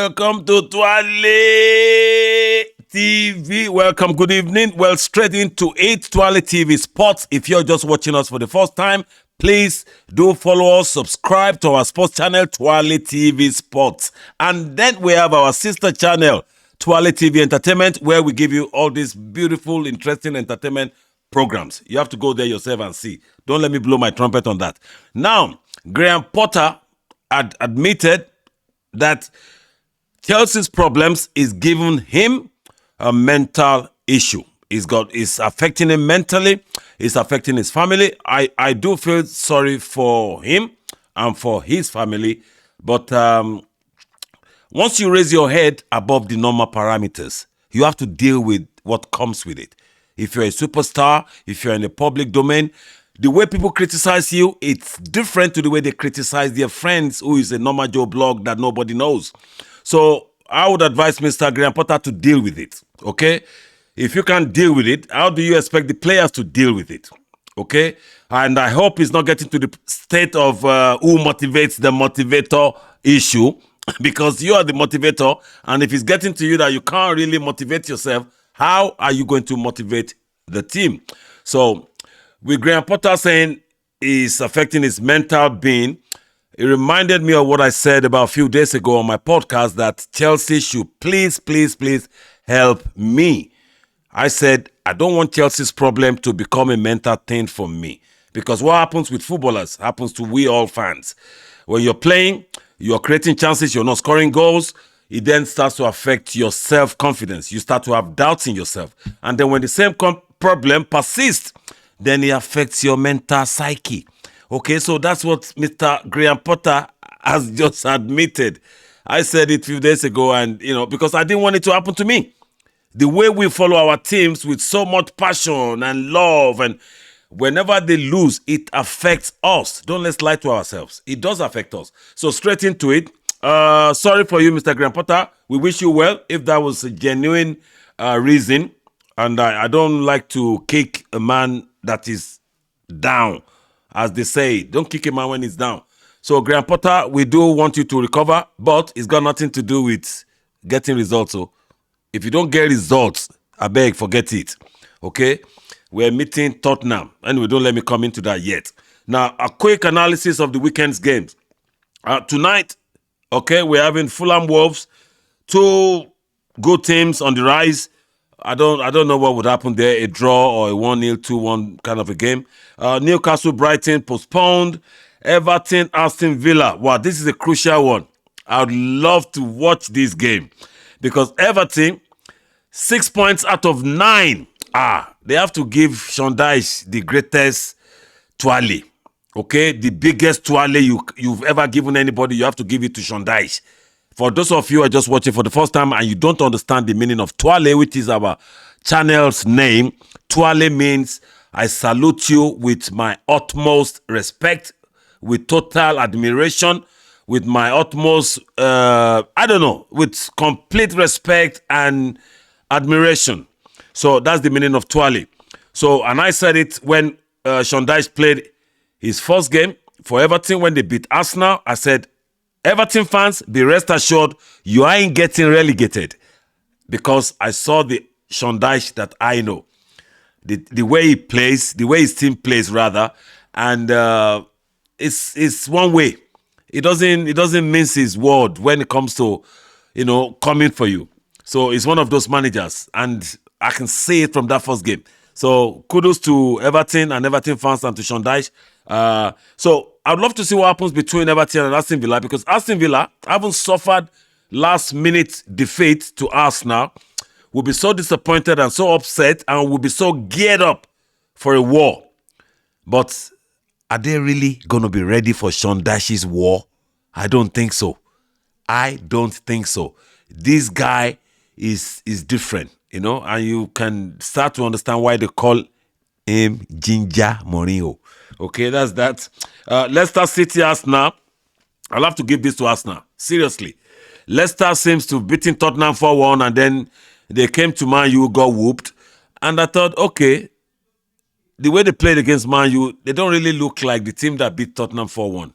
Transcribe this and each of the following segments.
welcome to Twale TV. Welcome, good evening. Well, straight into it, Twale TV Sports. If you're just watching us for the first time, please do follow us, subscribe to our sports channel, Twale TV Sports. And then we have our sister channel, Twale TV Entertainment, where we give you all these beautiful, interesting entertainment programs. You have to go there yourself and see. Don't let me blow my trumpet on that. Now, Graham Potter had admitted that Chelsea's problems is giving him a mental issue. It's affecting him mentally. It's affecting his family. I do feel sorry for him and for his family. But once you raise your head above the normal parameters, you have to deal with what comes with it. If you're a superstar, if you're in the public domain, the way people criticize you, it's different to the way they criticize their friends who is a normal Joe blog that nobody knows. So I would advise Mr. Graham Potter to deal with it, okay? If you can't deal with it, how do you expect the players to deal with it, okay? And I hope he's not getting to the state of who motivates the motivator issue, because you are the motivator, and if it's getting to you that you can't really motivate yourself, how are you going to motivate the team? So, with Graham Potter saying it's affecting his mental being, it reminded me of what I said about a few days ago on my podcast that Chelsea should please help me. I said, I don't want Chelsea's problem to become a mental thing for me. Because what happens with footballers happens to we all fans. When you're playing, you're creating chances, you're not scoring goals, it then starts to affect your self-confidence. You start to have doubts in yourself. And then when the same problem persists, then it affects your mental psyche. Okay, so that's what Mr. Graham Potter has just admitted. I said it a few days ago, and because I didn't want it to happen to me. The way we follow our teams with so much passion and love, and whenever they lose, it affects us. Don't let's lie to ourselves. It does affect us. So straight into it. Sorry for you, Mr. Graham Potter. We wish you well if that was a genuine reason. And I don't like to kick a man that is down, as they say. Don't kick a man when he's down. So, Graham Potter, we do want you to recover, but it's got nothing to do with getting results. So, if you don't get results, I beg, forget it. Okay? We're meeting Tottenham. Anyway, don't let me come into that yet. Now, a quick analysis of the weekend's games. Tonight, okay, we're having Fulham Wolves, two good teams on the rise. I don't know what would happen there, a draw or a 1-0, 2-1 kind of a game. Newcastle, Brighton postponed. Everton, Aston Villa. Wow, this is a crucial one. I would love to watch this game because Everton, 6 points out of 9. They have to give Sean Dyche the greatest Twale. Okay, the biggest Twale you've ever given anybody, you have to give it to Sean Dyche. For those of you who are just watching for the first time and you don't understand the meaning of Twale, which is our channel's name, Twale means I salute you with my utmost respect, with total admiration, with my utmost, with complete respect and admiration. So that's the meaning of Twale. So, and I said it when Sean Dyche played his first game for Everton when they beat Arsenal. I said, Everton fans, be rest assured, you ain't getting relegated. Because I saw the Sean Dyche that I know. The way he plays, the way his team plays rather, and it's one way. It doesn't mince his word when it comes to, coming for you. So it's one of those managers, and I can see it from that first game. So kudos to Everton and Everton fans and to Sean Dyche. So I'd love to see what happens between Everton and Aston Villa, because Aston Villa haven't suffered last-minute defeat to Arsenal. Will be so disappointed and so upset and will be so geared up for a war. But are they really going to be ready for Sean Dyche's war? I don't think so. This guy is different, and you can start to understand why they call him Ginger Mourinho. Okay, that's that. Leicester City, Arsenal. I'll have to give this to Arsenal. Seriously. Leicester seems to have beaten Tottenham 4-1 and then they came to Man U, got whooped. And I thought, okay, the way they played against Man U, they don't really look like the team that beat Tottenham 4-1.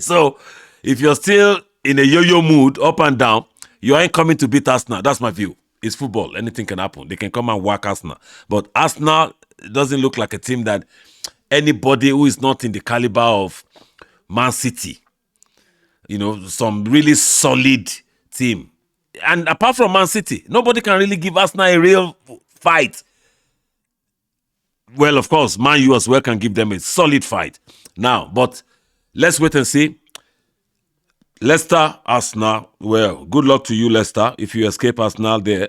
So if you're still in a yo-yo mood, up and down, You ain't coming to beat Arsenal. That's my view. It's football. Anything can happen. They can come and whack Arsenal. But Arsenal doesn't look like a team that anybody who is not in the caliber of Man City, some really solid team. And apart from Man City, nobody can really give Arsenal a real fight. Well, of course, Man U as well can give them a solid fight. Now, but let's wait and see. Leicester, Arsenal. Well, good luck to you, Leicester, if you escape Arsenal there.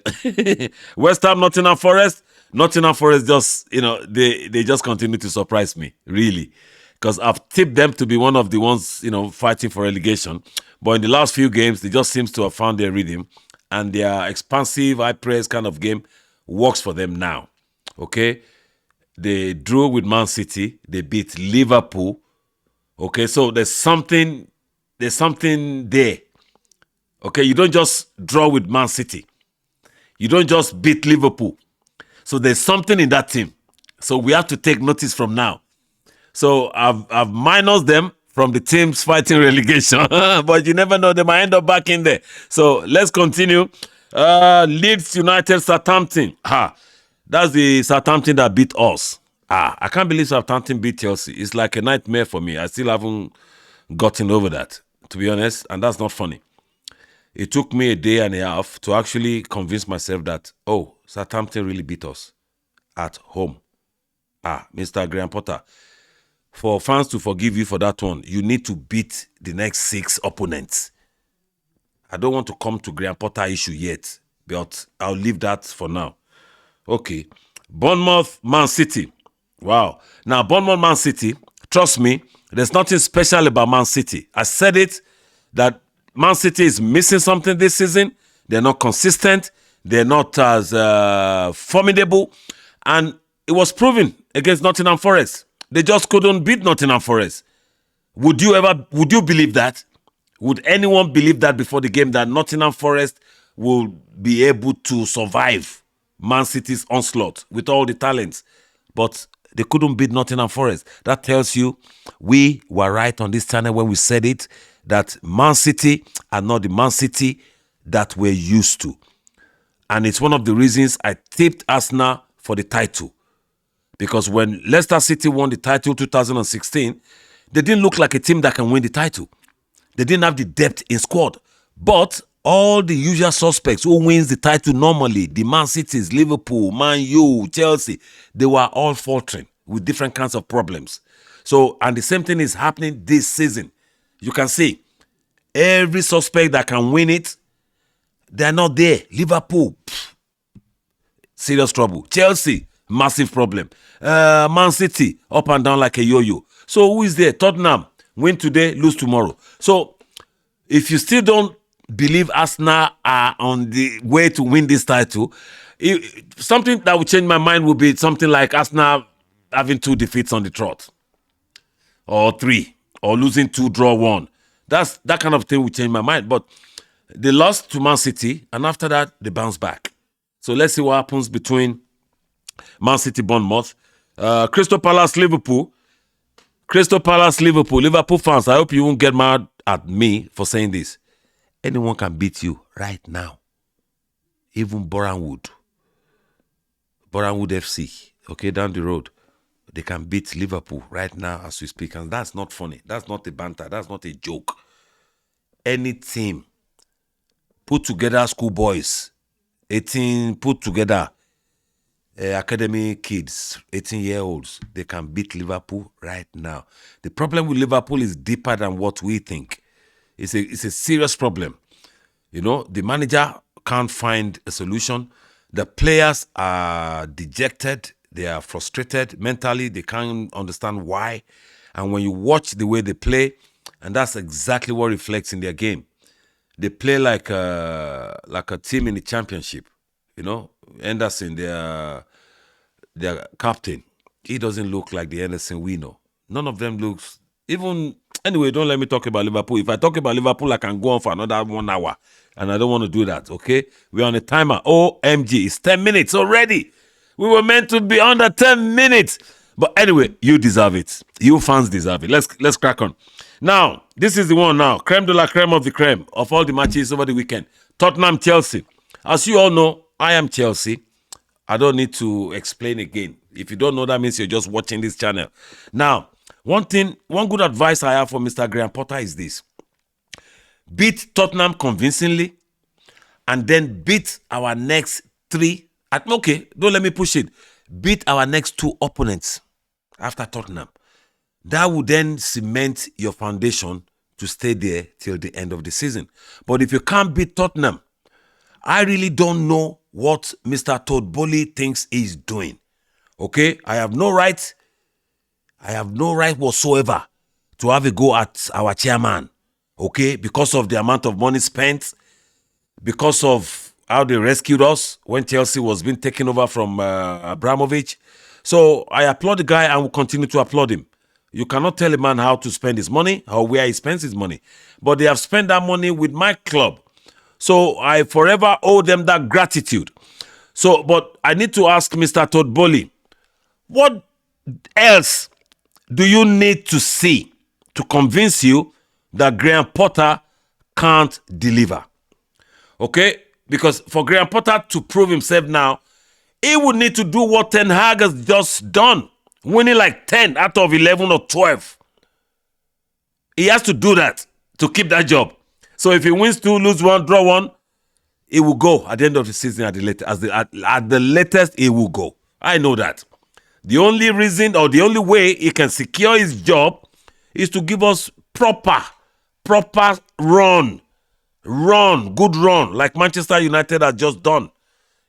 West Ham, Nottingham Forest. Nottingham Forest just, they just continue to surprise me, really. Because I've tipped them to be one of the ones, fighting for relegation. But in the last few games, they just seem to have found their rhythm. And their expansive, high-press kind of game works for them now. Okay? They drew with Man City. They beat Liverpool. Okay? So there's something there. Okay? You don't just draw with Man City. You don't just beat Liverpool. So there's something in that team. So we have to take notice from now. So I've minused them from the teams fighting relegation. But you never know, they might end up back in there. So let's continue. Leeds United, Southampton. That's the Southampton that beat us. I can't believe Southampton beat Chelsea. It's like a nightmare for me. I still haven't gotten over that, to be honest. And that's not funny. It took me a day and a half to actually convince myself that, Southampton really beat us at home. Mr. Graham Potter, for fans to forgive you for that one, you need to beat the next 6 opponents. I don't want to come to Graham Potter issue yet, but I'll leave that for now. Okay. Bournemouth, Man City. Wow. Now, Bournemouth, Man City, trust me, there's nothing special about Man City. I said it, that Man City is missing something this season. They're not consistent. They're not as formidable. And it was proven against Nottingham Forest. They just couldn't beat Nottingham Forest. Would you believe that? Would anyone believe that before the game, that Nottingham Forest will be able to survive Man City's onslaught with all the talents? But they couldn't beat Nottingham Forest. That tells you we were right on this channel when we said it, that Man City are not the Man City that we're used to. And it's one of the reasons I tipped Arsenal for the title. Because when Leicester City won the title 2016, they didn't look like a team that can win the title. They didn't have the depth in squad. But all the usual suspects who wins the title normally, the Man Cities, Liverpool, Man U, Chelsea, they were all faltering with different kinds of problems. So, and the same thing is happening this season. You can see every suspect that can win it, they're not there. Liverpool, serious trouble. Chelsea, massive problem. Man City, up and down like a yo-yo. So who is there? Tottenham, win today, lose tomorrow. So if you still don't believe Arsenal are on the way to win this title, something that would change my mind would be something like Arsenal having 2 defeats on the trot. Or 3. Or losing 2, draw 1. That kind of thing would change my mind. But they lost to Man City, and after that, they bounced back. So let's see what happens between Man City, Bournemouth. Crystal Palace, Liverpool. Crystal Palace, Liverpool. Liverpool fans, I hope you won't get mad at me for saying this. Anyone can beat you right now. Even Bournemouth FC, okay, down the road. They can beat Liverpool right now as we speak. And that's not funny. That's not a banter. That's not a joke. Any team put together schoolboys, 18 put together academy kids, 18-year-olds, they can beat Liverpool right now. The problem with Liverpool is deeper than what we think. It's a serious problem. The manager can't find a solution. The players are dejected. They are frustrated mentally. They can't understand why. And when you watch the way they play, and that's exactly what reflects in their game. They play like a team in the championship. Henderson, their captain, he doesn't look like the Henderson we know. None of them looks even. Anyway, don't let me talk about Liverpool. If I talk about Liverpool, I can go on for another 1 hour. And I don't want to do that, okay? We're on a timer. OMG, it's 10 minutes already. We were meant to be under 10 minutes. But anyway, you deserve it. You fans deserve it. Let's crack on. Now, this is the one now. Creme de la creme of the creme of all the matches over the weekend. Tottenham, Chelsea. As you all know, I am Chelsea. I don't need to explain again. If you don't know, that means you're just watching this channel. Now, one good advice I have for Mr. Graham Potter is this. Beat Tottenham convincingly and then beat our next 3. Okay, don't let me push it. Beat our next 2 opponents after Tottenham. That will then cement your foundation to stay there till the end of the season. But if you can't beat Tottenham, I really don't know what Mr. Todd Boehly thinks he's doing. Okay? I have no right whatsoever to have a go at our chairman. Okay? Because of the amount of money spent, because of how they rescued us when Chelsea was being taken over from Abramovich. So I applaud the guy and will continue to applaud him. You cannot tell a man how to spend his money or where he spends his money. But they have spent that money with my club. So I forever owe them that gratitude. So, but I need to ask Mr. Todd Boehly, what else do you need to see to convince you that Graham Potter can't deliver? Okay? Because for Graham Potter to prove himself now, he would need to do what Ten Hag has just done. Winning like 10 out of 11 or 12. He has to do that to keep that job. So if he wins 2, lose 1, draw 1, he will go at the end of the season. At the latest, he will go. I know that. The only reason or the only way he can secure his job is to give us proper run, good run, like Manchester United has just done.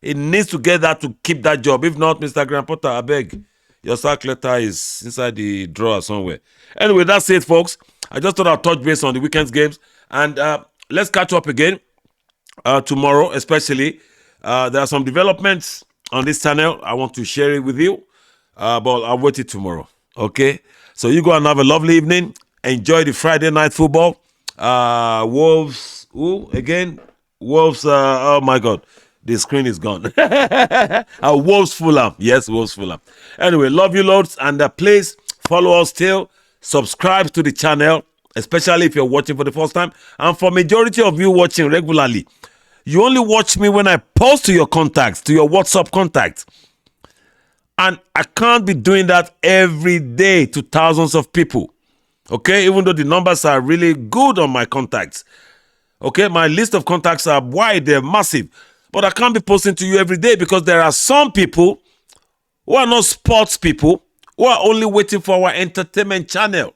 He needs to get that to keep that job. If not, Mr. Graham Potter, I beg. Your sack letter is inside the drawer somewhere. Anyway, that's it, folks. I just thought I'd touch base on the weekend's games. And let's catch up again tomorrow, especially. There are some developments on this channel. I want to share it with you. But I'll wait it tomorrow. Okay? So you go and have a lovely evening. Enjoy the Friday night football. Wolves. Who again? Wolves. Oh, my God. The screen is gone. Wolves Fulham. Yes, Wolves Fulham. Anyway, love you loads. And please follow us still. Subscribe to the channel, especially if you're watching for the first time. And for majority of you watching regularly, you only watch me when I post to your contacts, to your WhatsApp contacts. And I can't be doing that every day to thousands of people. Okay? Even though the numbers are really good on my contacts. Okay? My list of contacts are wide. They're massive. But I can't be posting to you every day because there are some people who are not sports people who are only waiting for our entertainment channel.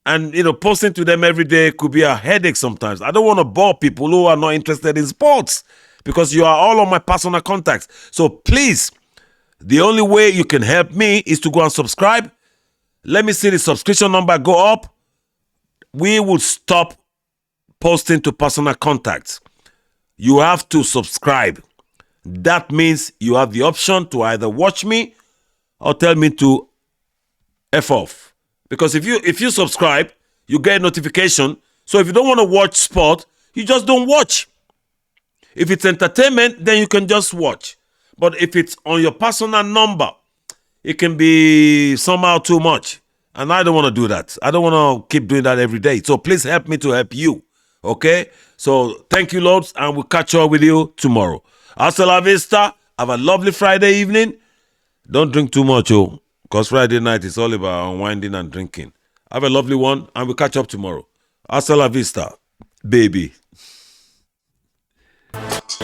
And, posting to them every day could be a headache sometimes. I don't want to bore people who are not interested in sports because you are all on my personal contacts. So please, the only way you can help me is to go and subscribe. Let me see the subscription number go up. We will stop posting to personal contacts. You have to subscribe. That means you have the option to either watch me or tell me to F off. Because if you subscribe, you get a notification. So if you don't want to watch sport, you just don't watch. If it's entertainment, then you can just watch. But if it's on your personal number, it can be somehow too much. And I don't want to do that. I don't want to keep doing that every day. So please help me to help you. Okay? So thank you, Lords, and we'll catch up with you tomorrow. Hasta la vista. Have a lovely Friday evening. Don't drink too much, because Friday night is all about unwinding and drinking. Have a lovely one, and we'll catch up tomorrow. Hasta la vista, baby. It's